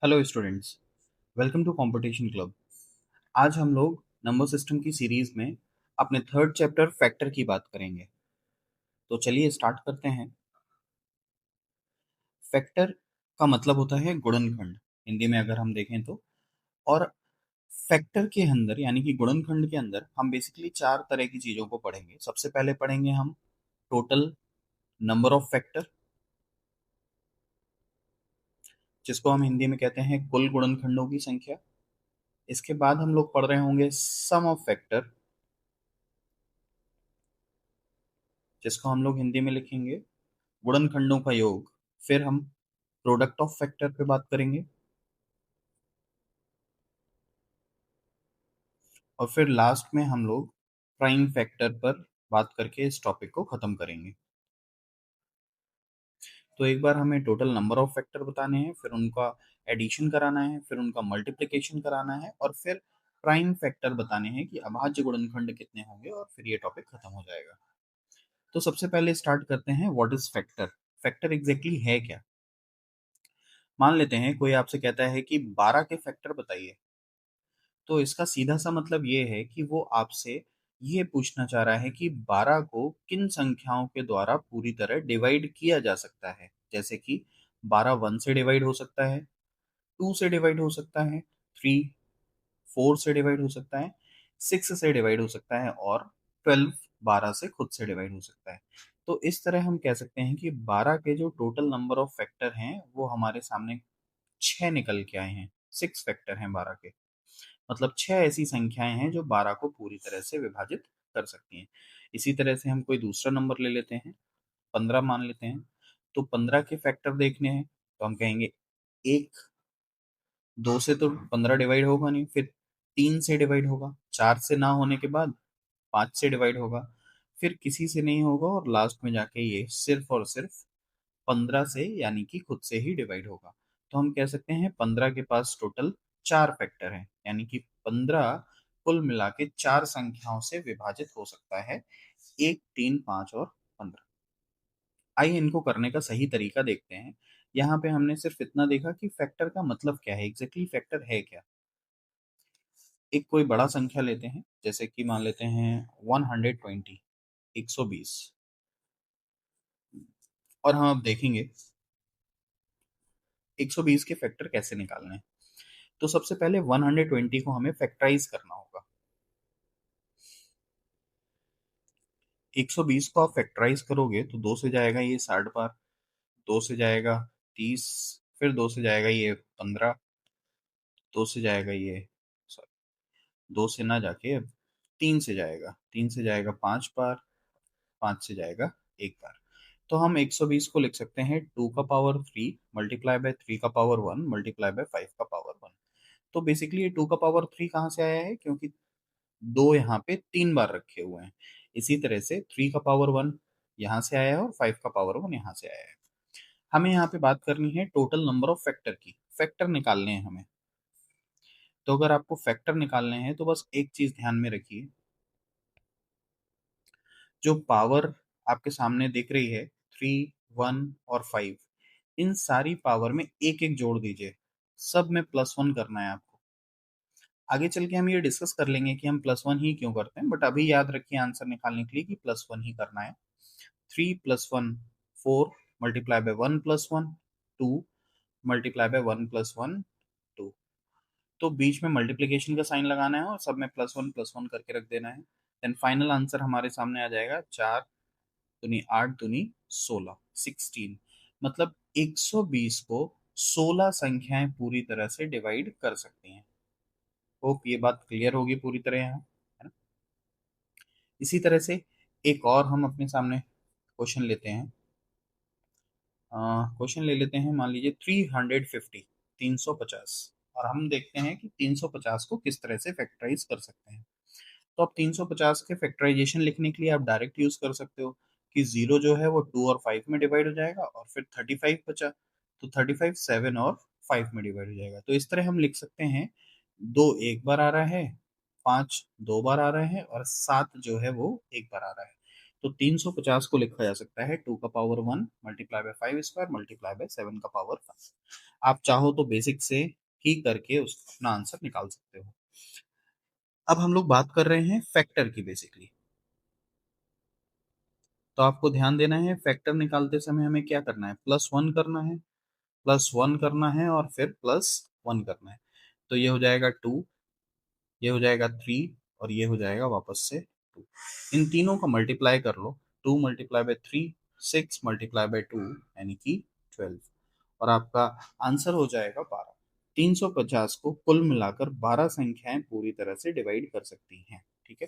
Hello students, welcome to competition club. आज हम लोग नंबर सिस्टम की सीरीज में अपने थर्ड चैप्टर फैक्टर की बात करेंगे। तो चलिए स्टार्ट करते हैं। फैक्टर का मतलब होता है गुणनखंड, हिंदी में अगर हम देखें तो। और फैक्टर के अंदर यानी कि गुणनखंड के अंदर हम बेसिकली चार तरह की चीज़ों को पढ़ेंगे। सबसे पहले पढ़ेंगे हम टोटल नंबर ऑफ फैक्टर, जिसको हम हिंदी में कहते हैं कुल गुणनखंडों की संख्या। इसके बाद हम लोग पढ़ रहे होंगे सम ऑफ फैक्टर, जिसको हम लोग हिंदी में लिखेंगे गुणनखंडों का योग। फिर हम प्रोडक्ट ऑफ फैक्टर पे बात करेंगे और फिर लास्ट में हम लोग प्राइम फैक्टर पर बात करके इस टॉपिक को खत्म करेंगे। तो एक बार हमें टोटल नंबर ऑफ फैक्टर बताने हैं, फिर उनका एडिशन कराना है, फिर उनका मल्टीप्लिकेशन कराना है और फिर प्राइम फैक्टर बताने हैं कि अभाज्य गुणनखंड कितने होंगे, और फिर ये टॉपिक खत्म हो जाएगा। तो सबसे पहले स्टार्ट करते हैं, what is factor. Factor exactly है क्या। मान लेते हैं कोई आपसे कहता है कि 12 के फैक्टर बताइए, तो इसका सीधा सा मतलब ये है कि वो आपसे ये पूछना चाह रहा है कि 12 को किन संख्याओं के द्वारा पूरी तरह डिवाइड किया जा सकता है। जैसे कि 12 1 से डिवाइड हो सकता है, 2 से डिवाइड हो सकता है, 3 4 से डिवाइड हो सकता है, 6 से डिवाइड हो सकता है और 12 12 से खुद से डिवाइड हो सकता है। तो इस तरह हम कह सकते हैं कि 12 के जो टोटल नंबर ऑफ फैक्टर हैं वो हमारे सामने 6 निकल के आए हैं। 6 फैक्टर हैं 12 के, मतलब 6 ऐसी संख्याएं हैं जो 12 को पूरी तरह से विभाजित कर सकती हैं। इसी तरह से हम कोई दूसरा नंबर ले लेते हैं, 15 मान लेते हैं। तो 15 के फैक्टर देखने हैं तो हम कहेंगे एक, 2 से तो 15 डिवाइड होगा नहीं, फिर 3 से डिवाइड होगा, 4 से ना होने के बाद 5 से डिवाइड होगा, फिर किसी से नहीं होगा और लास्ट में जाके ये सिर्फ और सिर्फ 15 से यानी कि खुद से ही डिवाइड होगा। तो हम कह सकते हैं 15 के पास टोटल 4 फैक्टर हैं, यानी कि 15 कुल मिला के 4 संख्याओं से विभाजित हो सकता है, 1 3 5 और 15। आइए इनको करने का सही तरीका देखते हैं। यहाँ पे हमने सिर्फ इतना देखा कि फैक्टर का मतलब क्या है, एग्जैक्टली फैक्टर है क्या। एक कोई बड़ा संख्या लेते हैं, जैसे कि मान लेते हैं 120, 120। और हम अब देखेंगे 120 के फैक्टर कैसे निकालने हैं। तो सबसे पहले 120 को हमें फैक्टराइज करना होगा। 120 को आप फैक्टराइज करोगे तो 2 से जाएगा ये 60 बार, 2 से जाएगा 30, फिर 2 से जाएगा ये 15, 2 से जाएगा ये, सॉरी, 2 से ना जाके अब 3 से जाएगा, 3 से जाएगा 5 बार, 5 से जाएगा एक बार। तो हम 120 को लिख सकते हैं 2 का पावर 3 मल्टीप्लाई बाय 3 का पावर 1 मल्टीप्लाई बाय 5 का पावर 1। तो बेसिकली ये 2 का पावर 3 कहाँ से आया है, क्योंकि दो यहाँ पे 3 बार रखे हुए हैं। इसी तरह से 3 का पावर 1 यहाँ से आया है और 5 का पावर 1 यहाँ से आया है। हमें यहाँ पे बात करनी है टोटल नंबर ऑफ फैक्टर की, फैक्टर निकालने हैं हमें। तो अगर आपको फैक्टर निकालने हैं तो बस एक चीज ध्यान में रखिए, जो पावर आपके सामने दिख रही है 3 1 और 5, इन सारी पावर में एक एक जोड़ दीजिए, सब में +1 करना है आपको। आगे चल के हम ये डिस्कस कर लेंगे कि हम +1 ही क्यों करते हैं, बट अभी याद रखिए आंसर निकालने के लिए कि +1 ही करना है। 3 + 1 4 मल्टीप्लाई बाय 1 + 1 2 मल्टीप्लाई बाय 1 + 1 2। तो बीच में मल्टीप्लिकेशन का साइन लगाना है और सब में +1 करके रख देना है। देन फाइनल आंसर हमारे सामने आ जाएगा 4 दूनी 8 दूनी 16, 16। मतलब 120 को 16 संख्याएं पूरी तरह से डिवाइड कर सकती हैं। होप ये बात क्लियर होगी पूरी तरह यहाँ, है ना। इसी तरह से एक और हम अपने सामने क्वेश्चन लेते हैं। क्वेश्चन ले लेते हैं, मान लीजिए 350, 350। और हम देखते हैं कि 350 को किस तरह से फैक्टराइज कर सकते हैं। तो आप 350 के फैक्टराइजेशन लिखने के लिए आप डायरेक्ट यूज कर सकते हो कि जीरो जो है वो 2 और 5 में डिवाइड हो जाएगा और फिर 35 बचा, तो 35 7 और 5 में डिवाइड हो जाएगा। तो इस तरह हम लिख सकते हैं, 2 एक बार आ रहा है, 5 2 बार आ रहा है और 7 जो है वो एक बार आ रहा है। तो 350 को लिखा जा सकता है 2 का power 1 multiply by 5 square multiply by 7 का पावर 5। आप चाहो तो बेसिक से ही करके उस अपना आंसर निकाल सकते हो। अब हम लोग बात कर रहे हैं फैक्टर की बेसिकली। तो आपको ध्यान देना है, फैक्टर निकालते समय हमें क्या करना है, +1 करना है, +1 करना है और फिर +1 करना है। तो ये हो जाएगा 2, ये हो जाएगा 3 और ये हो जाएगा वापस से 2। इन तीनों का मल्टीप्लाई कर लो, 2 मल्टीप्लाई बाय 3, 6 मल्टीप्लाई बाय 2 यानी कि 12 और आपका आंसर हो जाएगा 12। 350 को कुल मिलाकर 12 संख्याएं पूरी तरह से डिवाइड कर सकती हैं। ठीक है,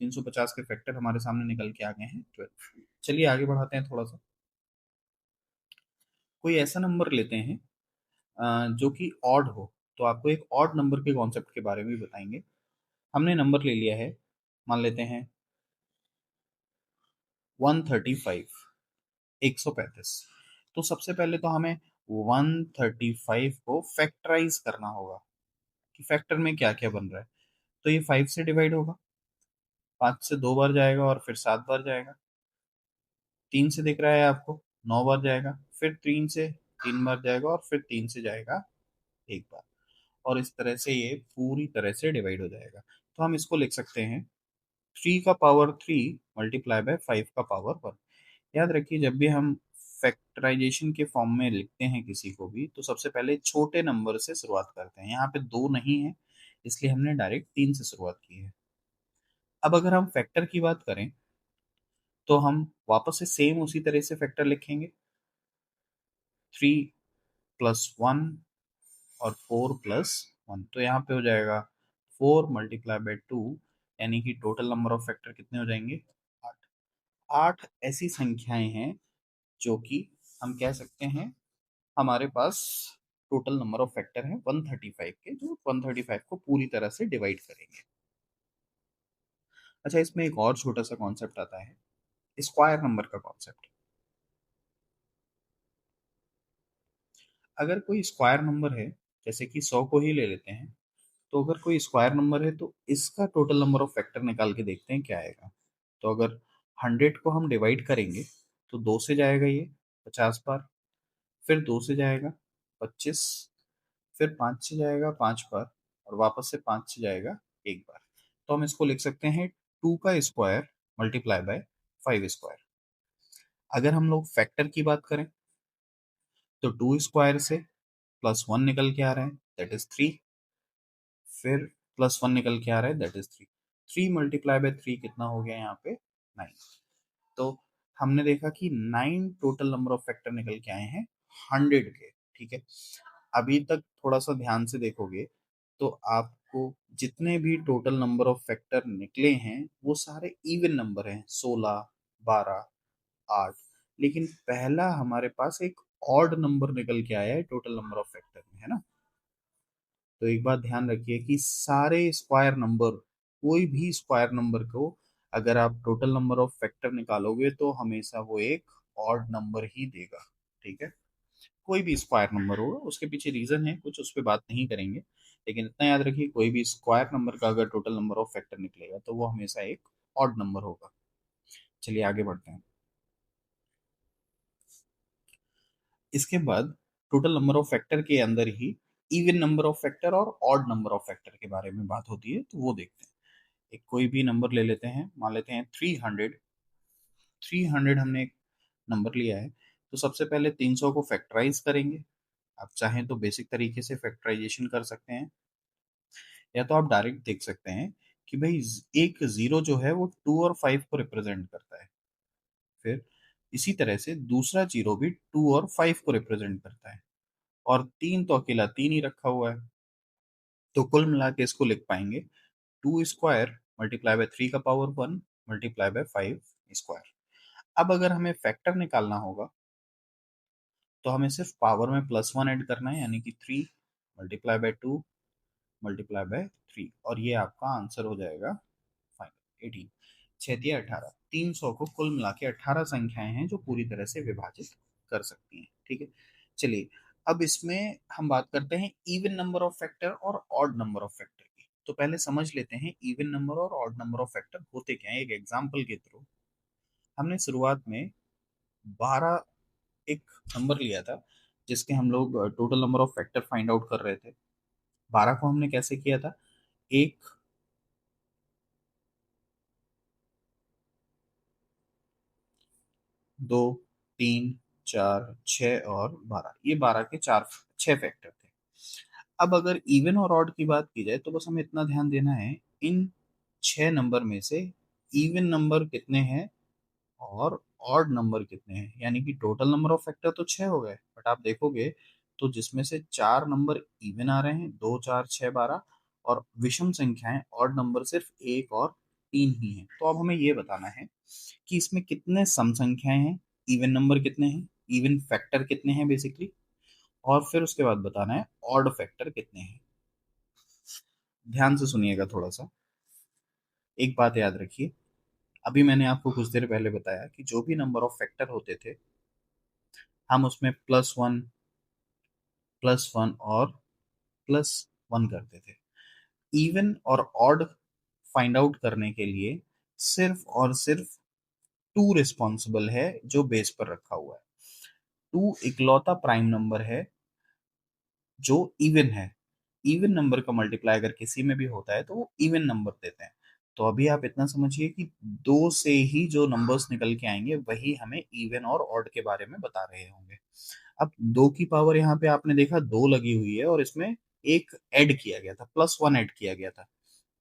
350 के फैक्टर हमारे सामने निकल के आ गए हैं 12। चलिए आगे बढ़ाते हैं थोड़ा सा। कोई ऐसा नंबर लेते हैं जो कि ऑड हो, तो आपको एक ऑड नंबर के कॉन्सेप्ट के बारे में भी बताएंगे। हमने नंबर ले लिया है, मान लेते हैं 135, 135। तो सबसे पहले तो हमें 135 को फैक्टराइज करना होगा कि फैक्टर में क्या क्या बन रहा है। तो ये 5 से डिवाइड होगा, 5 से 2 बार जाएगा और फिर 7 बार जाएगा। 3 से दिख रहा है आपको, 9 बार जाएगा, फिर 3 से 3 बार जाएगा और फिर 3 से जाएगा एक बार। और इस तरह से ये पूरी तरह से डिवाइड हो जाएगा। तो हम इसको लिख सकते हैं 3 का पावर 3 मल्टीप्लाई बाय 5 का पावर 1। याद रखिए, जब भी हम फैक्टराइजेशन के फॉर्म में लिखते हैं किसी को भी, तो सबसे पहले छोटे नंबर से शुरुआत करते हैं। यहाँ पे 2 नहीं है, इसलिए हमने डायरेक्ट 3 से शुरुआत की है। अब अगर हम फैक्टर की बात करें तो हम वापस से सेम उसी तरह से फैक्टर लिखेंगे, 3 प्लस 1 और 4 प्लस 1। तो यहाँ पे हो जाएगा 4 मल्टीप्लाई बाय 2 यानी कि टोटल नंबर ऑफ फैक्टर कितने हो जाएंगे, 8। 8 ऐसी संख्याएं हैं जो कि हम कह सकते हैं हमारे पास टोटल नंबर ऑफ फैक्टर है 135 के, जो 135 को पूरी तरह से डिवाइड करेंगे। अच्छा, इसमें एक और छोटा सा कॉन्सेप्ट आता है, स्क्वायर नंबर का कॉन्सेप्ट। अगर कोई स्क्वायर नंबर है, जैसे कि 100 को ही ले लेते हैं, तो अगर कोई स्क्वायर नंबर है तो इसका टोटल नंबर ऑफ फैक्टर निकाल के देखते हैं क्या आएगा। तो अगर 100 को हम डिवाइड करेंगे तो 2 से जाएगा ये 50 बार, फिर 2 से जाएगा 25, फिर 5 से जाएगा 5 बार और वापस से 5 से जाएगा एक बार। तो हम इसको लिख सकते हैं 2 का स्क्वायर मल्टीप्लाई बाय 5 स्क्वायर। अगर हम लोग फैक्टर की बात करें तो 2 स्क्वायर से +1 निकल के आ रहा है, दैट इज 3। फिर +1 निकल के आ रहा है, दैट इज 3। 3 मल्टीप्लाई बाय 3 कितना हो गया यहाँ पे, 9। तो हमने देखा कि 9 टोटल नंबर ऑफ फैक्टर निकल के आए हैं 100 के। ठीक है, अभी तक थोड़ा सा ध्यान से देखोगे तो आपको जितने भी टोटल नंबर ऑफ फैक्टर निकले हैं वो सारे इवन नंबर हैं, 16, 12, 8। लेकिन पहला हमारे पास एक ऑड नंबर निकल के आया है टोटल नंबर ऑफ फैक्टर में, है ना। तो एक बात ध्यान रखिए कि सारे स्क्वायर नंबर, कोई भी स्क्वायर नंबर को अगर आप टोटल नंबर ऑफ फैक्टर निकालोगे तो हमेशा वो एक ऑड नंबर ही देगा। ठीक है, कोई भी स्क्वायर नंबर होगा, उसके पीछे रीजन है कुछ, उस पर बात नहीं करेंगे, लेकिन इतना याद रखिए कोई भी स्क्वायर नंबर का अगर टोटल नंबर ऑफ फैक्टर निकलेगा तो वो हमेशा एक ऑड नंबर होगा। चलिए आगे बढ़ते हैं। इसके बाद टोटल नंबर ऑफ फैक्टर के अंदर ही इवन नंबर ऑफ फैक्टर और ऑड नंबर ऑफ फैक्टर के बारे में बात होती है, तो वो देखते हैं। एक कोई भी नंबर ले लेते हैं, मान लेते हैं 300। 300 हमने एक नंबर लिया है, तो सबसे पहले 300 को फैक्टराइज करेंगे। आप चाहें तो बेसिक तरीके से फैक्टराइजेशन कर सकते हैं, या तो आप डायरेक्ट देख सकते हैं कि भाई एक जीरो जो है वो 2 और 5 को रिप्रेजेंट करता है। फिर इसी तरह से दूसरा जीरो भी 2 और 5 को रिप्रेजेंट करता है, और 3 तो अकेला 3 ही रखा हुआ है। तो कुल मिला के इसको लिख पाएंगे 2 स्क्वायर मल्टीप्लाई बाय 3 का पावर 1 मल्टीप्लाई बाय 5 स्क्वायर। अब अगर हमें फैक्टर निकालना होगा तो हमें सिर्फ पावर में +1 ऐड करना है, यानी कि 3 मल्टीप्लाई बाय 2 मल्टीप्लाई बाय 3, और ये आपका आंसर हो जाएगा फाइनल 18। 6 18, 300 को कुल मिला के 18 संख्याएं हैं जो पूरी तरह से विभाजित कर सकती हैं। ठीक है, चलिए अब इसमें हम बात करते हैं इवन नंबर ऑफ फैक्टर और ऑड नंबर ऑफ फैक्टर की। तो पहले समझ लेते हैं इवन नंबर और ऑड नंबर ऑफ फैक्टर होते क्या है एक एग्जांपल के थ्रू। हमने शुरुआत में 12 एक नंबर लिया था, जिसके हम लोग total number of factor find out कर रहे थे। 12 को हमने कैसे किया था? एक, दो, तीन, चार, छ और 12, ये 12 के चार, छह फैक्टर थे। अब अगर इवन और ऑड की बात की जाए तो बस हमें इतना ध्यान देना है, इन छह नंबर में से इवन नंबर कितने हैं और ऑड नंबर कितने हैं। यानी कि टोटल नंबर ऑफ फैक्टर तो छह हो गए, बट आप देखोगे तो जिसमें से चार नंबर इवन आ रहे हैं, दो, चार, छह, 12, और विषम संख्याएं ऑड नंबर सिर्फ एक और तीन ही हैं। तो अब हमें ये बताना है कि इसमें कितने सम संख्याएं हैं, इवन नंबर कितने हैं, इवन फैक्टर कितने हैं बेसिकली, और फिर उसके बाद बताना है ऑड फैक्टर कितने हैं। ध्यान से सुनिएगा थोड़ा सा। एक बात याद रखिए, अभी मैंने आपको कुछ देर पहले बताया कि जो भी नंबर ऑफ फैक्टर होते थे, हम उसमें +1 और +1 करते थे। इवन और ऑड फाइंड आउट करने के लिए सिर्फ और सिर्फ टू रिस्पॉन्सिबल है, जो बेस पर रखा हुआ है। टू इकलौता प्राइम नंबर है जो इवन है। इवन नंबर का मल्टीप्लाई अगर किसी में भी होता है तो वो इवन नंबर देते हैं। तो अभी आप इतना समझिए कि दो से ही जो नंबर्स निकल के आएंगे वही हमें इवन और ऑड के बारे में बता रहे होंगे। अब दो की पावर यहाँ पे आपने देखा दो लगी हुई है, और इसमें एक ऐड किया गया था, +1 ऐड किया गया था।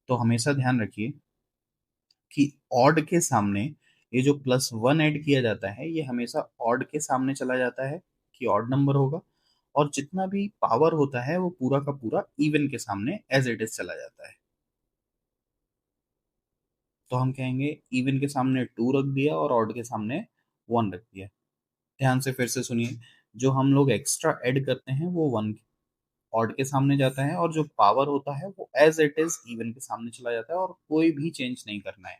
तो हमेशा ध्यान रखिए कि ऑड के सामने ये जो +1 ऐड किया जाता है, ये हमेशा ऑड के सामने चला जाता है कि ऑड नंबर होगा, और जितना भी पावर होता है वो पूरा का पूरा इवन के सामने एज इट इज चला जाता है। तो हम कहेंगे इवन के सामने टू रख दिया और ऑड के सामने वन रख दिया। ध्यान से फिर से सुनिए, जो हम लोग एक्स्ट्रा ऐड करते हैं वो वन ऑड के सामने जाता है, और जो पावर होता है वो एज इट इज इवन के सामने चला जाता है, और कोई भी चेंज नहीं करना है।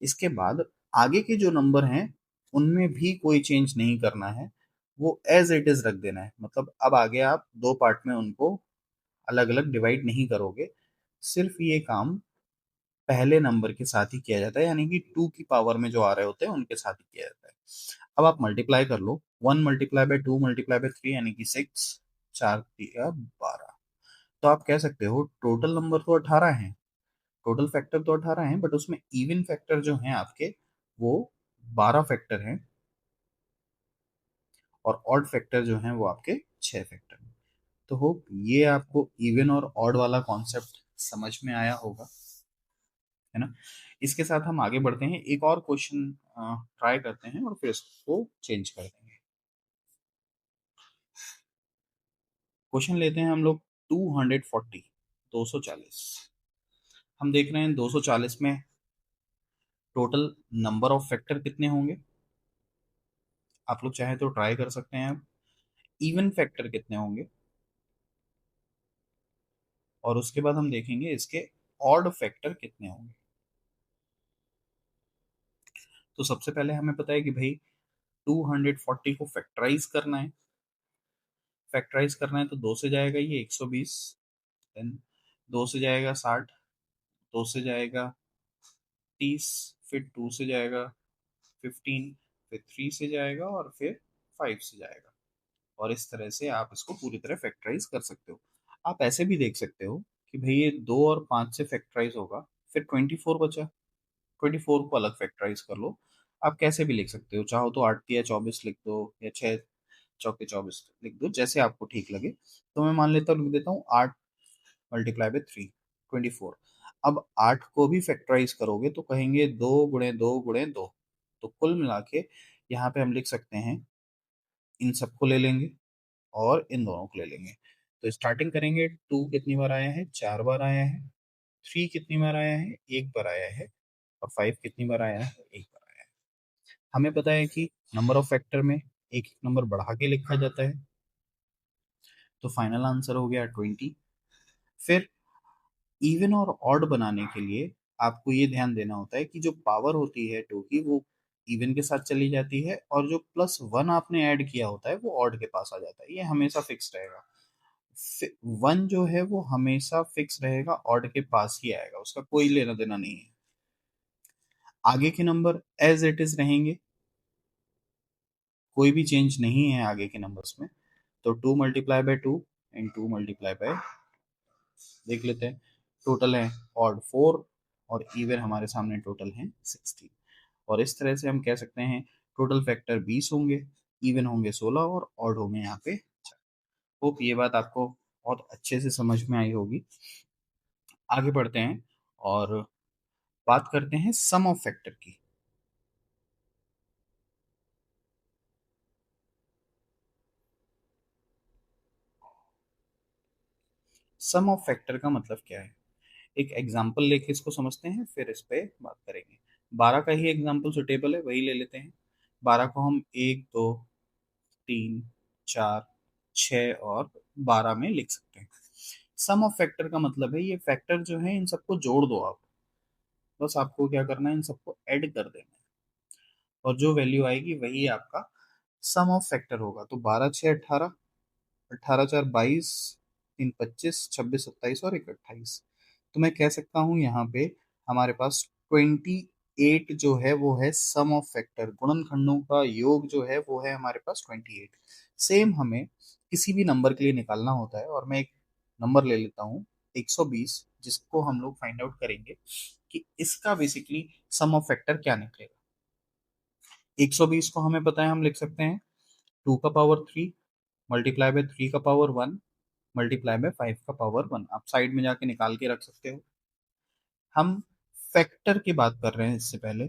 इसके बाद आगे के जो नंबर हैं उनमें भी कोई चेंज नहीं करना है, वो एज इट इज रख देना है। मतलब अब आगे आप दो पार्ट में उनको अलग अलग डिवाइड नहीं करोगे, सिर्फ ये काम पहले नंबर के साथ ही किया जाता है, यानी कि टू की पावर में जो आ रहे होते हैं उनके साथ ही किया जाता है। अब आप मल्टीप्लाई कर लो, 1 × 2 × 3 यानी कि 6, 4 × 3 = 12। तो आप कह सकते हो टोटल नंबर तो 18 है, टोटल फैक्टर तो 18 है, बट उसमें इवन फैक्टर जो हैं आपके वो 12 फैक्टर हैं, और ऑड फैक्टर जो हैं वो आपके 6 फैक्टर हैं। तो होप ये आपको इवन और ऑड वाला कॉन्सेप्ट समझ में आया होगा, है ना। इसके साथ हम आगे बढ़ते हैं, एक और क्वेश्चन ट्राई करते हैं और फिर इसको चेंज कर देंगे। क्वेश्चन लेते हैं हम लोग 240, 240। हम देख रहे हैं 240 में टोटल नंबर ऑफ फैक्टर कितने होंगे। आप लोग चाहे तो ट्राई कर सकते हैं। इवन फैक्टर कितने होंगे, और उसके बाद हम देखेंगे इसके ऑड फैक्टर कितने होंगे। तो सबसे पहले हमें पता है कि भाई 240 को फैक्टराइज करना है। फैक्टराइज करना है तो दो से जाएगा ये 120, देन दो से जाएगा 60, दो से जाएगा 30, फिर टू से जाएगा 15, फिर थ्री से जाएगा, और फिर फाइव से जाएगा। और इस तरह से आप इसको पूरी तरह फैक्टराइज कर सकते हो। आप ऐसे भी देख सकते हो कि भाई ये दो और पांच से फैक्टराइज होगा, फिर 24 बचा, 24 को अलग फैक्टराइज कर लो। आप कैसे भी लिख सकते हो, चाहो तो 8 × 24 लिख दो, या 6 × 24 लिख दो, जैसे आपको ठीक लगे। तो मैं मान लेता हूँ, लिख देता हूँ 8 × 3 = 24। अब 8 को भी फैक्टराइज करोगे तो कहेंगे 2 × 2 × 2, तो कुल मिला के यहाँ पे हम लिख सकते हैं, इन सबको ले लेंगे और इन दोनों को ले लेंगे। तो स्टार्टिंग करेंगे, टू कितनी बार आया है, 4 बार आया है। थ्री कितनी बार आया है, एक बार आया है। और फाइव कितनी बार आया है, एक बार आया है। हमें पता है कि नंबर ऑफ फैक्टर में एक एक नंबर बढ़ा के लिखा जाता है। तो फाइनल आंसर हो गया 20। फिर इवन और ऑड बनाने के लिए आपको ये ध्यान देना होता है कि जो पावर होती है टू की वो इवन के साथ चली जाती है, और जो +1 आपने ऐड किया होता है वो ऑड के पास आ जाता है। ये हमेशा फिक्स रहेगा। वन जो है वो हमेशा फिक्स रहेगा, ऑड के पास ही आएगा, उसका कोई लेना देना नहीं है। आगे के नंबर एज इट इज रहेंगे, कोई भी चेंज नहीं है आगे के नंबर्स में। तो 2 × 2 एंड 2 × देख लेते हैं। टोटल है ऑड 4 और इवन हमारे सामने टोटल है 16। और इस तरह से हम कह सकते हैं टोटल फैक्टर 20 होंगे, इवन होंगे 16 और ऑड होंगे यहाँ पे 4। होप ये बात आपको बहुत अच्छे से समझ में आई होगी। आगे बढ़ते हैं और बात करते हैं सम ऑफ फैक्टर की। सम ऑफ फैक्टर का मतलब क्या है, एक एग्जाम्पल लेके इसको समझते हैं, फिर इस पे बात करेंगे। 12 का ही एग्जाम्पल सुटेबल है, वही ले लेते हैं। 12 को हम 1 2 3 4 6 और 12 में लिख सकते हैं। सम ऑफ फैक्टर का मतलब है ये फैक्टर जो है इन सबको जोड़ दो आप, बस आपको क्या करना है, इन सबको ऐड कर देना है और जो वैल्यू आएगी वही आपका सम ऑफ फैक्टर होगा। तो 12 6 18, 18 4 22, 3 25, 26 27 और 1 28। तो मैं कह सकता हूँ यहाँ पे हमारे पास 28 जो है वो है सम ऑफ फैक्टर, गुणनखंडों का योग जो है वो है हमारे पास 28। सेम हमें किसी भी नंबर के लिए निकालना होता है और मैं एक नंबर ले लेता हूँ 120, जिसको हम लोग फाइंड आउट करेंगे कि इसका बेसिकली सम ऑफ फैक्टर क्या निकलेगा। 120 को हमें पता है, हम लिख सकते हैं 2 का पावर 3 मल्टीप्लाई बाय 3 का पावर 1 मल्टीप्लाई बाय 5 का पावर 1। आप साइड में जाके निकाल के रख सकते हो। हम फैक्टर की बात कर रहे हैं, इससे पहले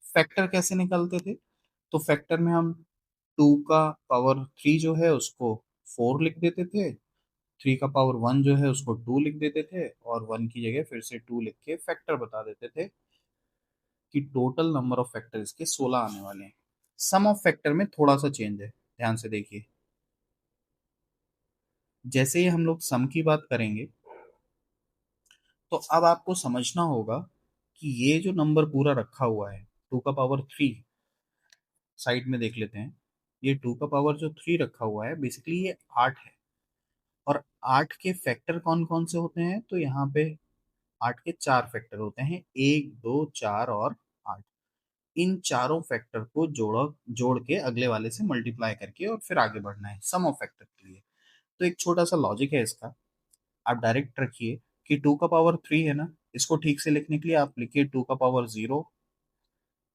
फैक्टर कैसे निकालते थे। तो फैक्टर में हम 2 का पावर 3 जो है उसको 4 लिख देते थे, 3 का पावर 1 जो है उसको 2 लिख देते थे और 1 की जगह फिर से 2 लिख के फैक्टर बता देते थे कि टोटल नंबर ऑफ फैक्टर इसके 16 आने वाले हैं। सम ऑफ फैक्टर में थोड़ा सा चेंज है, ध्यान से देखिए। जैसे ही हम लोग सम की बात करेंगे तो अब आपको समझना होगा कि ये जो नंबर पूरा रखा हुआ है 2 का पावर 3, साइड में देख लेते हैं। ये 2 का पावर जो 3 रखा हुआ है बेसिकली ये 8 है। और 8 के फैक्टर कौन कौन से होते हैं, तो यहाँ पे 8 के 4 फैक्टर होते हैं, 1 2 4 और 8। इन चारों फैक्टर को जोड़ के अगले वाले से मल्टीप्लाई करके और फिर आगे बढ़ना है सम ऑफ फैक्टर के लिए। तो एक छोटा सा लॉजिक है इसका, आप डायरेक्ट रखिए कि 2 का पावर 3 है ना, इसको ठीक से लिखने के लिए आप लिखिए 2 का पावर 0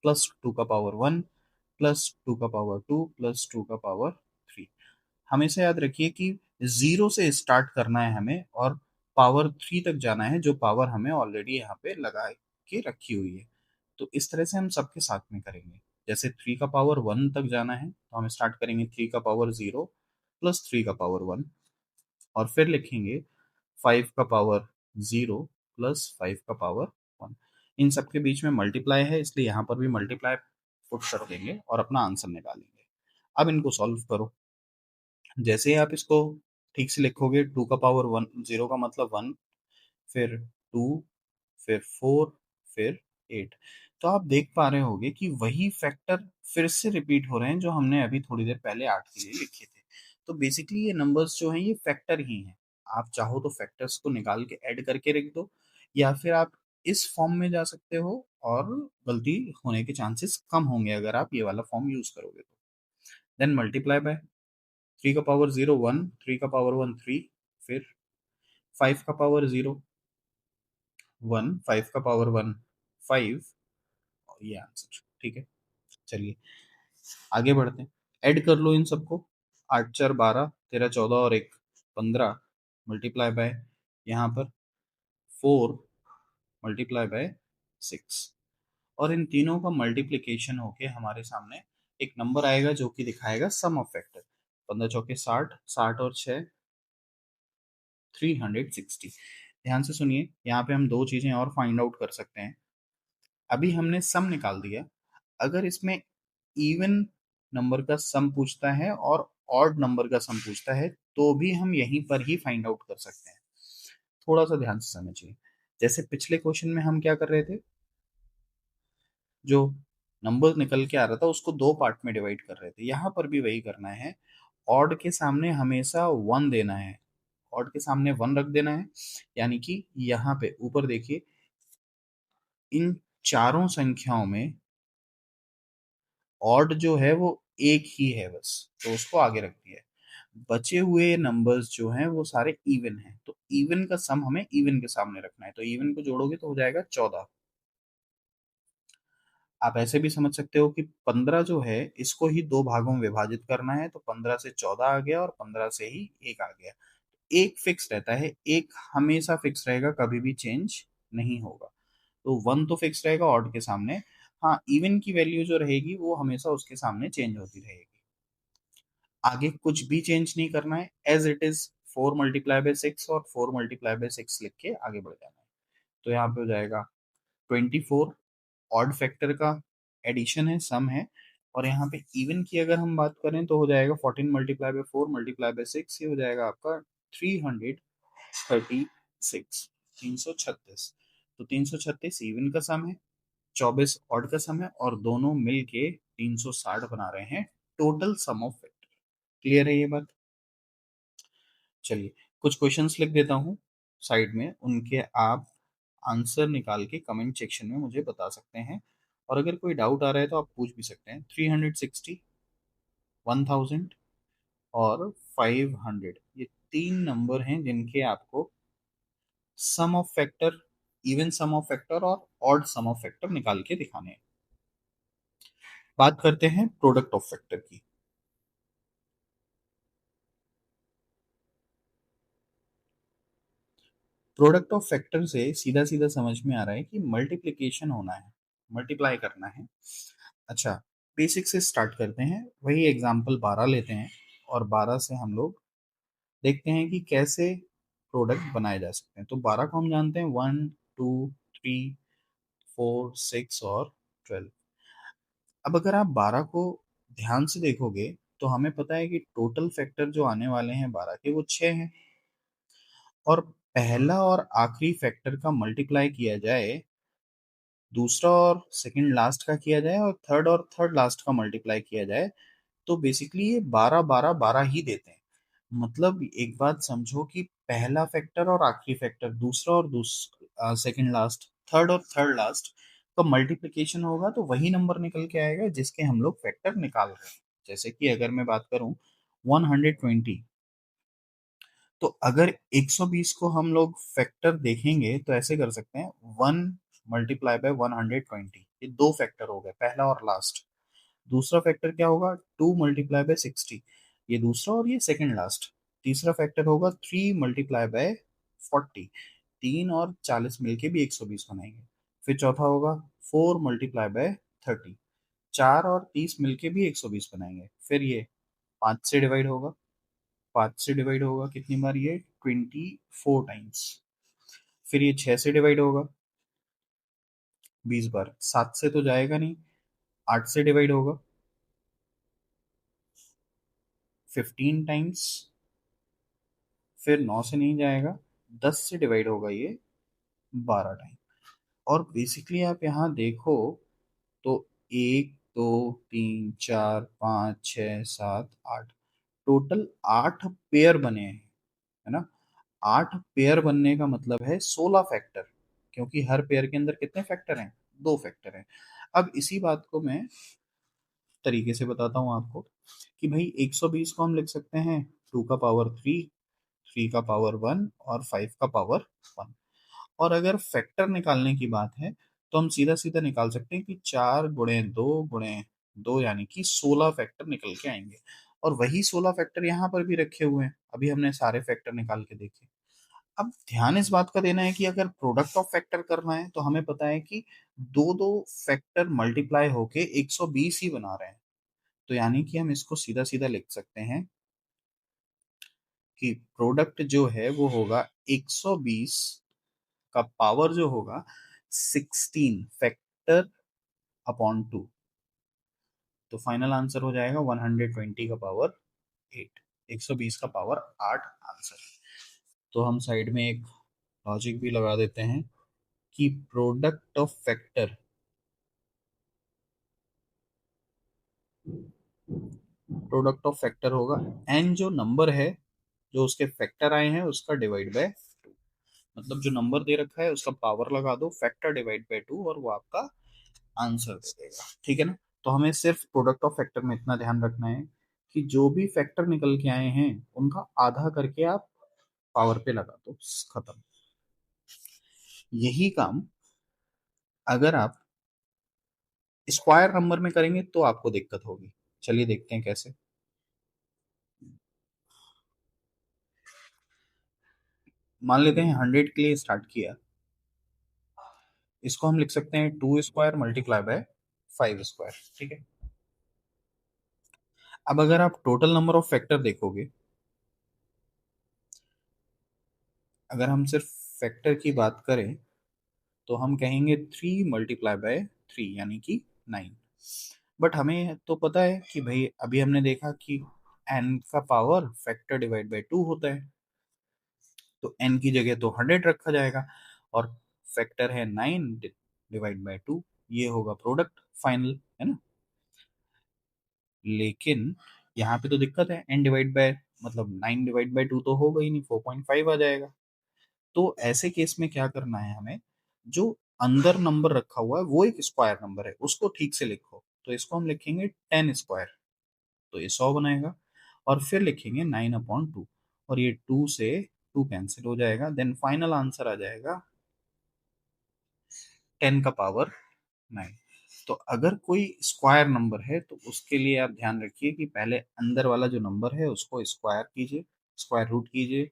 प्लस 2 का पावर 1 प्लस 2 का पावर 2 प्लस 2 का पावर 3। हमेशा याद रखिए कि 0 से स्टार्ट करना है हमें और पावर 3 तक जाना है, जो पावर हमें ऑलरेडी यहाँ पे लगा के रखी हुई है। तो इस तरह से हम सबके साथ में करेंगे। जैसे 3 का पावर 1 तक जाना है तो हम स्टार्ट करेंगे 3 का पावर 0 प्लस 3 का पावर 1 और फिर लिखेंगे 5 का पावर 0 प्लस 5 का पावर 1। इन सब के बीच में मल्टीप्लाई है इसलिए यहाँ पर भी मल्टीप्लाई पुट कर देंगे और अपना आंसर निकालेंगे। अब इनको सॉल्व करो। जैसे ही आप इसको ठीक से लिखोगे 2 का पावर 1 0 का मतलब 1, फिर 2, फिर 4, फिर 8, तो आप देख पा रहे होगे कि वही फैक्टर फिर से रिपीट हो रहे हैं जो हमने अभी थोड़ी देर पहले 8 के लिए लिखे थे। तो बेसिकली ये नंबर्स जो हैं ये फैक्टर ही हैं। आप चाहो तो फैक्टर्स को निकाल के ऐड करके रख दो, या फिर आप इस फॉर्म में जा सकते हो और गलती होने के चांसेस कम होंगे अगर आप ये वाला फॉर्म यूज करोगे तो। देन मल्टीप्लाई बाय 3 का पावर 0 1, 3 का पावर 1 3, फिर 5 का पावर 0 1, 5 का पावर 1 5, और ये आंसर ठीक है। चलिए आगे बढ़ते हैं। ऐड कर लो इन सबको, 8 4 12, 13 14 और 1 15, मल्टीप्लाई बाय यहाँ पर 4 मल्टीप्लाई बाय 6, और इन तीनों का मल्टीप्लीकेशन होके हमारे सामने एक नंबर आएगा जो कि दिखाएगा सम ऑफ फैक्टर। 15 चौके 60, 60 और 6 360। ध्यान से सुनिए, यहाँ पे हम दो चीजें और फाइंड आउट कर सकते हैं। अभी हमने सम निकाल दिया, अगर इसमें इवन नंबर का सम पूछता है और ऑड नंबर का सम पूछता है तो भी हम यहीं पर ही फाइंड आउट कर सकते हैं। थोड़ा सा ध्यान से समझिए। जैसे पिछले क्वेश्चन में हम क्या कर रहे थे, जो नंबर निकल के आ रहा था उसको दो पार्ट में डिवाइड कर रहे थे, यहाँ पर भी वही करना है। ऑड के सामने हमेशा 1 देना है, ऑड के सामने 1 रख देना है। यानी कि यहाँ पे ऊपर देखिए, इन चारों संख्याओं में ऑड जो है वो एक ही है बस, तो उसको आगे रख दिया है। बचे हुए नंबर्स जो हैं वो सारे इवन हैं, तो इवन का सम हमें इवन के सामने रखना है, तो इवन को जोड़ोगे तो हो जाएगा 14। आप ऐसे भी समझ सकते हो कि 15 जो है इसको ही दो भागों में विभाजित करना है, तो 15 से 14 आ गया और 15 से ही एक आ गया। एक फिक्स रहता है, एक हमेशा फिक्स रहेगा, कभी भी चेंज नहीं होगा। तो वन तो फिक्स रहेगा ऑड के सामने। हाँ, इवन की वैल्यू जो रहेगी वो हमेशा उसके सामने चेंज होती रहेगी। आगे कुछ भी चेंज नहीं करना है, एज इट इज 4 × 6 और 4 × 6 लिख के आगे बढ़ जाना है। तो यहाँ पे हो जाएगा 24 ऑड फैक्टर का एडिशन है, सम है। और यहाँ पे इवन की अगर हम बात करें तो हो जाएगा 14 × 4 × 6, ये हो जाएगा आपका 336, 336। तो 336 इवन का सम है, 24 ऑड का सम है, और दोनों मिल के 360 बना रहे हैं total sum of factor. Clear है ये बात? चलिए, कुछ क्वेश्चंस लिख देता हूँ साइड में, उनके आप आंसर निकाल के कमेंट सेक्शन में मुझे बता सकते हैं। और अगर कोई डाउट आ रहा है तो आप पूछ भी सकते हैं। 360, 1000 और 500, ये तीन नंबर हैं जिनके आपको sum of factor, even sum of factor और ऑड सम ऑफ फैक्टर निकाल के दिखाने हैं। बात करते हैं प्रोडक्ट ऑफ फैक्टर की। प्रोडक्ट ऑफ फैक्टर से सीधा सीधा समझ में आ रहा है कि मल्टीप्लिकेशन होना है, मल्टीप्लाई करना है। अच्छा, बेसिक से स्टार्ट करते हैं। वही एग्जांपल 12 लेते हैं और 12 से हम लोग देखते हैं कि कैसे प्रोडक्ट बनाए जा सकते हैं। तो 12 को हम जानते हैं 1, 2, 3, 4, 6 और 12। अब अगर आप 12 को ध्यान से देखोगे तो हमें पता है कि टोटल फैक्टर जो आने वाले हैं 12 के वो 6 हैं। और पहला और आखिरी फैक्टर का मल्टीप्लाई किया जाए, दूसरा और सेकंड लास्ट का किया जाए, और थर्ड लास्ट का मल्टीप्लाई किया जाए, तो बेसिकली ये 12 12 12 ही देते हैं। मतलब एक बात समझो कि पहला फैक्टर और आखिरी फैक्टर, दूसरा और सेकंड लास्ट, थर्ड लास्ट का मल्टीप्लिकेशन होगा तो वही नंबर निकल के आएगा जिसके हम लोग फैक्टर निकाल रहे हैं। जैसे कि अगर मैं बात करूं 120, तो अगर 120 को हम लोग फैक्टर देखेंगे तो ऐसे कर सकते हैं, 1 × 120, ये दो फैक्टर हो गए, पहला और लास्ट। दूसरा फैक्टर क्या होगा, 2 × 60, ये दूसरा और ये सेकंड लास्ट। तीसरा फैक्टर होगा 3 × 40, तीन और 40 मिलके भी 120 बनाएंगे। फिर चौथा होगा 4 × 30, चार और 30 मिलके भी 120 बनाएंगे। फिर ये 5 से डिवाइड होगा, 5 से डिवाइड होगा कितनी बार, ये 24 टाइम्स। फिर ये 6 से डिवाइड होगा 20 बार, 7 से तो जाएगा नहीं, 8 से डिवाइड होगा 15 टाइम्स, फिर 9 से नहीं जाएगा, 10 से डिवाइड होगा ये 12 टाइम। और बेसिकली आप यहाँ देखो तो 1, 2, 3, 4, 5, 6, 7, 8, टोटल 8 पेयर बने हैं, है ना। 8 पेयर बनने का मतलब है 16 फैक्टर, क्योंकि हर पेयर के अंदर कितने फैक्टर हैं, दो फैक्टर हैं। अब इसी बात को मैं तरीके से बताता हूँ आपको कि भाई 120 को हम लिख सकते हैं 2 का पावर 3, 3 का पावर 1 और 5 का पावर 1। और अगर फैक्टर निकालने की बात है तो हम सीधा सीधा निकाल सकते हैं कि 4 × 2 × 2 यानी कि 16 फैक्टर निकल के आएंगे। और वही 16 फैक्टर यहाँ पर भी रखे हुए हैं, अभी हमने सारे फैक्टर निकाल के देखे। अब ध्यान इस बात का देना है कि अगर प्रोडक्ट ऑफ फैक्टर करना है तो हमें पता है कि दो दो फैक्टर मल्टीप्लाई होके 120 ही बना रहे हैं। तो यानी कि हम इसको सीधा सीधा लिख सकते हैं कि प्रोडक्ट जो है वो होगा 120 का पावर जो होगा 16 फैक्टर अपॉन 2। तो फाइनल आंसर हो जाएगा 120 का पावर 8, 120 का पावर 8 आंसर। तो हम साइड में एक लॉजिक भी लगा देते हैं कि प्रोडक्ट ऑफ फैक्टर होगा एन, जो नंबर है जो उसके फैक्टर आए हैं उसका डिवाइड बाय 2। मतलब जो नंबर दे रखा है उसका पावर लगा दो, फैक्टर डिवाइड बाय 2, और वो आपका आंसर दे देगा। ठीक है ना? तो हमें सिर्फ प्रोडक्ट ऑफ फैक्टर में इतना ध्यान रखना है कि जो भी फैक्टर निकल के आए हैं उनका आधा करके आप पावर पे लगा दो, खत्म। यही काम अगर आप स्क्वायर नंबर में करेंगे तो आपको दिक्कत होगी। चलिए देखते हैं कैसे। मान लेते हैं 100 के लिए स्टार्ट किया, इसको हम लिख सकते हैं 2 स्क्वायर मल्टीप्लाई बाय 5 स्क्वायर। ठीक है। अब अगर आप टोटल नंबर ऑफ फैक्टर देखोगे, अगर हम सिर्फ फैक्टर की बात करें तो हम कहेंगे 3 × 3 यानी कि 9। बट हमें तो पता है कि भाई अभी हमने देखा कि n का पावर फैक्टर डिवाइड बाय 2 होता है, तो n की जगह तो 100 रखा जाएगा, और फैक्टर है 9 डिवाइड बाय 2, ये होगा प्रोडक्ट फाइनल, है ना? लेकिन यहाँ पे तो दिक्कत है, n डिवाइड बाय मतलब 9 डिवाइड बाय 2 तो होगा ही नहीं, 4.5 आ जाएगा। तो ऐसे केस में क्या करना है हमें, जो अंदर नंबर रखा हुआ है वो एक स्क्वायर नंबर है, उसको ठीक से लिखो। तो इसको हम लिखेंगे 10 स्क्वायर, तो ये 100 बनाएगा। और फिर लिखेंगे 9/2, और ये 2 से 2 कैंसिल हो जाएगा, देन फाइनल आंसर आ जाएगा 10 का पावर 9। तो अगर कोई स्क्वायर नंबर है तो उसके लिए आप ध्यान रखिए कि पहले अंदर वाला जो नंबर है उसको स्क्वायर कीजिए, स्क्वायर रूट कीजिए,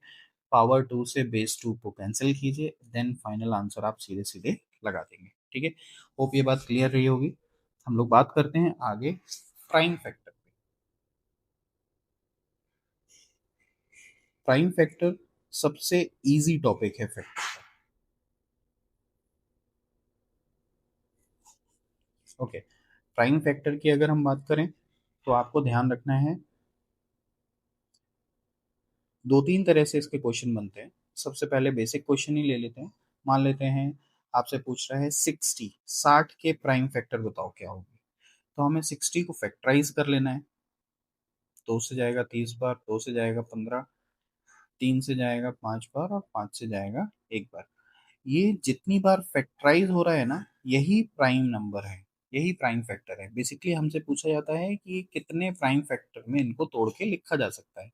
पावर 2 से बेस 2 को कैंसिल कीजिए, देन फाइनल आंसर आप सीधे सीधे लगा देंगे। ठीक है। होप ये बात क्लियर रही होगी। हम लोग बात करते हैं आगे प्राइम फैक्टर पे। प्राइम फैक्टर सबसे इजी टॉपिक है फैक्टर का। ओके। प्राइम फैक्टर की अगर हम बात करें तो आपको ध्यान रखना है, दो तीन तरह से इसके क्वेश्चन बनते हैं। सबसे पहले बेसिक क्वेश्चन ही ले लेते हैं। मान लेते हैं आपसे पूछ रहा है 60 के प्राइम फैक्टर बताओ क्या होगी। तो हमें 60 को फैक्टराइज कर लेना है। 2 से जाएगा 30 बार, 2 से जाएगा 15, 3 से जाएगा 5 बार, और 5 से जाएगा 1 बार। ये जितनी बार फैक्टराइज हो रहा है ना, यही प्राइम नंबर है, यही प्राइम फैक्टर है। बेसिकली हमसे पूछा जाता है कि कितने प्राइम फैक्टर में इनको तोड़ के लिखा जा सकता है।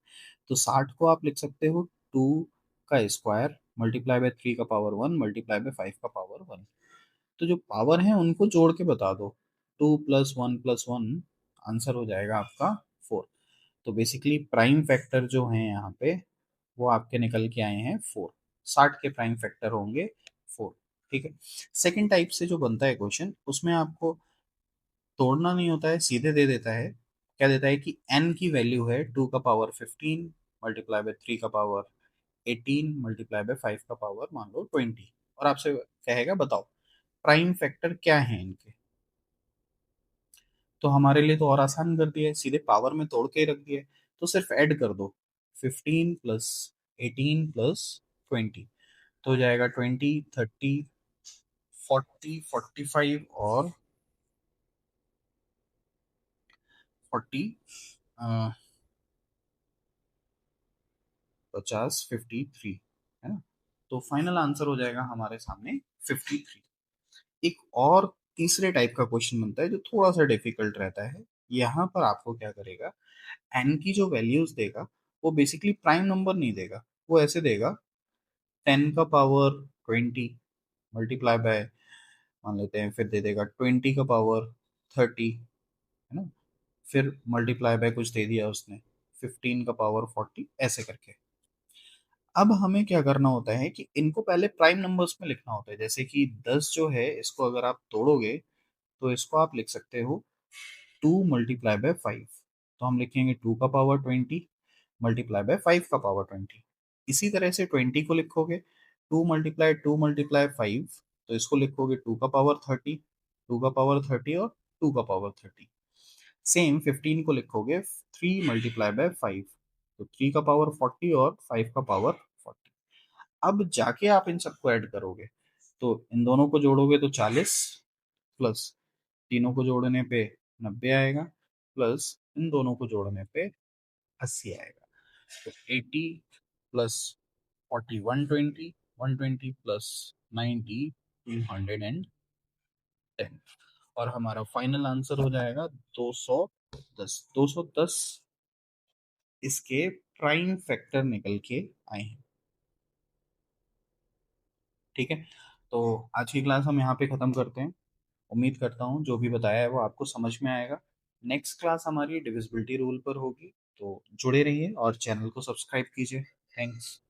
तो 60 को आप लिख सकते हो 2 का स्क्वायर मल्टीप्लाई बाय 3 का पावर 1 मल्टीप्लाई बाय 5 का पावर 1। तो जो पावर है उनको जोड़ के बता दो, 2 + 1 + 1, आंसर हो जाएगा आपका 4। तो बेसिकली प्राइम फैक्टर जो है यहाँ पे वो आपके निकल के आए हैं 4। 60 के प्राइम फैक्टर होंगे 4। ठीक है। सेकंड टाइप से जो बनता है क्वेश्चन, उसमें आपको तोड़ना नहीं होता है, सीधे दे देता है। क्या देता है कि n की वैल्यू है 2 का पावर 15 मल्टीप्लाई बाय 3 का पावर 18 मल्टीप्लाई बाय 5 का पावर मान लो 20, और आपसे कहेगा बताओ प्राइम फैक्टर क्या है इनके। तो हमारे लिए तो और आसान कर दिया है, सीधे पावर में तोड़ के रख दिया है। तो सिर्फ ऐड कर दो, 15 + 18 + 20, तो हो जाएगा 20, 30, 40, 45 और 40, 50, 53, है ना? तो फाइनल आंसर हो जाएगा हमारे सामने 53। एक और तीसरे टाइप का क्वेश्चन बनता है जो थोड़ा सा डिफिकल्ट रहता है। यहाँ पर आपको क्या करेगा, एन की जो वैल्यूज देगा वो बेसिकली प्राइम नंबर नहीं देगा, वो ऐसे देगा 10 का पावर 20 मल्टीप्लाई बाय, मान लेते हैं, फिर दे देगा 20 का पावर 30, है ना? फिर मल्टीप्लाई बाय कुछ दे दिया उसने, 15 का पावर 40, ऐसे करके। अब हमें क्या करना होता है कि इनको पहले प्राइम नंबर्स में लिखना होता है। जैसे कि 10 जो है इसको अगर आप तोड़ोगे तो इसको आप लिख सकते हो 2 × 5। तो हम लिखेंगे 2 का पावर 20 मल्टीप्लाई बाय 5 का पावर 20। इसी तरह से 20 को लिखोगे 2 × 2 × 5, तो इसको लिखोगे 2 का पावर 30, 2 का पावर 30 और 2 का पावर 30। सेम 15 को लिखोगे 3 × 5, तो 3 का पावर 40 और 5 का पावर 40। अब जाके आप इन सबको ऐड करोगे, तो इन दोनों को जोड़ोगे तो 40, प्लस तीनों को जोड़ने पे 90 आएगा, प्लस इन दोनों को जोड़ने पे 80 आएगा। तो 80 + 40 120, 120 प्लस 90 210 और हमारा फाइनल आंसर हो जाएगा 210। 210 इसके प्राइम फैक्टर निकल के आए हैं। ठीक है, तो आज की क्लास हम यहाँ पे खत्म करते हैं। उम्मीद करता हूँ जो भी बताया है वो आपको समझ में आएगा। नेक्स्ट क्लास हमारी डिविजिबिलिटी रूल पर होगी, तो जुड़े रहिए और चैनल को सब्सक्राइब कीजिए। थैंक्स।